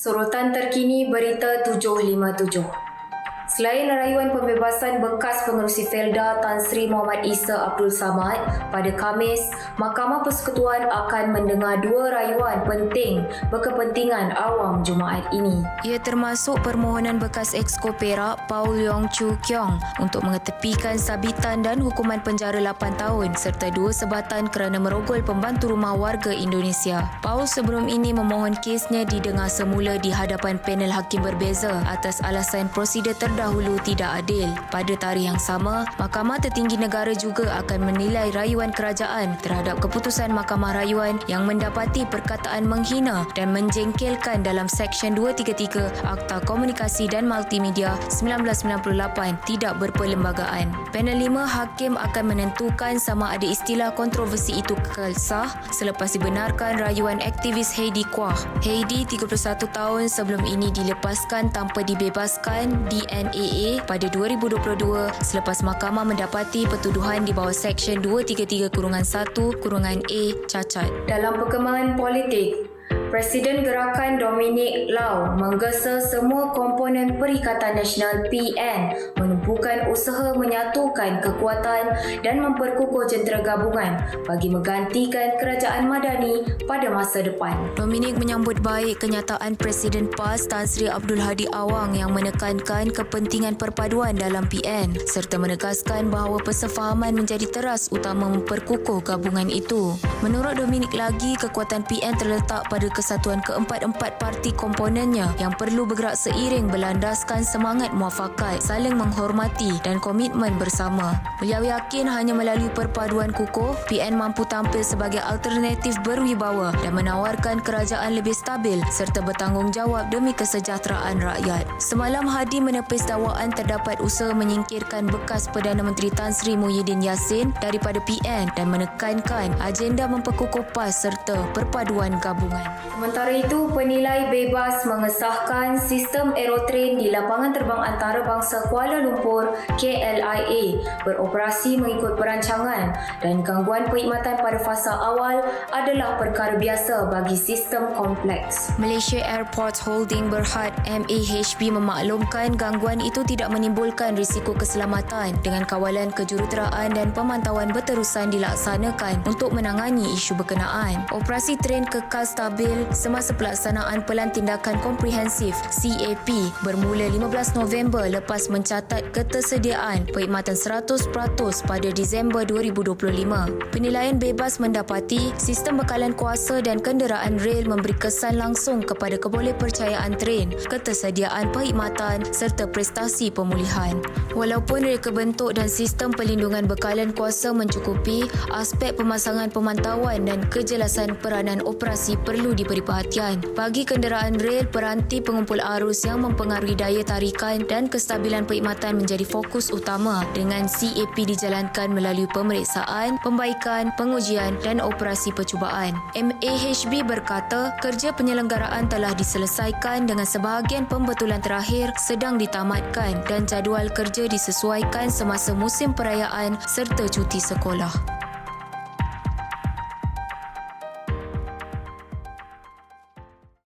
Sorotan terkini Berita 757. Selain rayuan pembebasan bekas pengerusi Felda Tan Sri Muhammad Isa Abdul Samad pada Khamis, Mahkamah Persekutuan akan mendengar dua rayuan penting berkepentingan awam Jumaat ini. Ia termasuk permohonan bekas Exco Perak Paul Yong Chu Kiong untuk mengetepikan sabitan dan hukuman penjara 8 tahun serta 2 sebatan kerana merogol pembantu rumah warga Indonesia. Paul sebelum ini memohon kesnya didengar semula di hadapan panel hakim berbeza atas alasan prosedur terdahulu tidak adil. Pada tarikh yang sama, Mahkamah Tertinggi Negara juga akan menilai rayuan kerajaan terhadap keputusan Mahkamah Rayuan yang mendapati perkataan menghina dan menjengkelkan dalam Seksyen 233 Akta Komunikasi dan Multimedia 1998 tidak berperlembagaan. Panel 5 hakim akan menentukan sama ada istilah kontroversi itu kekal sah selepas dibenarkan rayuan aktivis Heidi Kwah. Heidi, 31 tahun sebelum ini dilepaskan tanpa dibebaskan di NAA pada 2022 selepas mahkamah mendapati pertuduhan di bawah Seksyen 233-1-A cacat. Dalam perkembangan politik, Presiden Gerakan Dominic Lau menggesa semua komponen Perikatan Nasional PN menumpukan usaha menyatukan kekuatan dan memperkukuh jentera gabungan bagi menggantikan kerajaan Madani pada masa depan. Dominic menyambut baik kenyataan Presiden PAS Tan Sri Abdul Hadi Awang yang menekankan kepentingan perpaduan dalam PN serta menegaskan bahawa persefahaman menjadi teras utama memperkukuh gabungan itu. Menurut Dominic lagi, kekuatan PN terletak pada kesatuan keempat-empat parti komponennya yang perlu bergerak seiring berlandaskan semangat muafakat, saling menghormati dan komitmen bersama. Beliau yakin hanya melalui perpaduan kukuh, PN mampu tampil sebagai alternatif berwibawa dan menawarkan kerajaan lebih stabil serta bertanggungjawab demi kesejahteraan rakyat. Semalam Hadi menepis dakwaan terdapat usaha menyingkirkan bekas Perdana Menteri Tan Sri Muhyiddin Yassin daripada PN dan menekankan agenda memperkukuh PAS serta perpaduan gabungan. Sementara itu, penilai bebas mengesahkan sistem aerotrain di Lapangan Terbang Antarabangsa Kuala Lumpur KLIA beroperasi mengikut perancangan dan gangguan perkhidmatan pada fasa awal adalah perkara biasa bagi sistem kompleks. Malaysia Airports Holding Berhad MAHB memaklumkan gangguan itu tidak menimbulkan risiko keselamatan dengan kawalan kejuruteraan dan pemantauan berterusan dilaksanakan untuk menangani isu berkenaan. Operasi train kekal stabil semasa pelaksanaan Pelan Tindakan Komprehensif CAP bermula 15 November lepas mencatat ketersediaan perkhidmatan 100% pada Disember 2025. Penilaian bebas mendapati sistem bekalan kuasa dan kenderaan rel memberi kesan langsung kepada kebolehpercayaan train, ketersediaan perkhidmatan serta prestasi pemulihan. Walaupun reka bentuk dan sistem pelindungan bekalan kuasa mencukupi, aspek pemasangan pemantauan dan kejelasan peranan operasi perlu diberi perhatian. Bagi kenderaan rel, peranti pengumpul arus yang mempengaruhi daya tarikan dan kestabilan perkhidmatan menjadi fokus utama dengan CAP dijalankan melalui pemeriksaan, pembaikan, pengujian dan operasi percubaan. MAHB berkata kerja penyelenggaraan telah diselesaikan dengan sebahagian pembetulan terakhir sedang ditamatkan dan jadual kerja disesuaikan semasa musim perayaan serta cuti sekolah.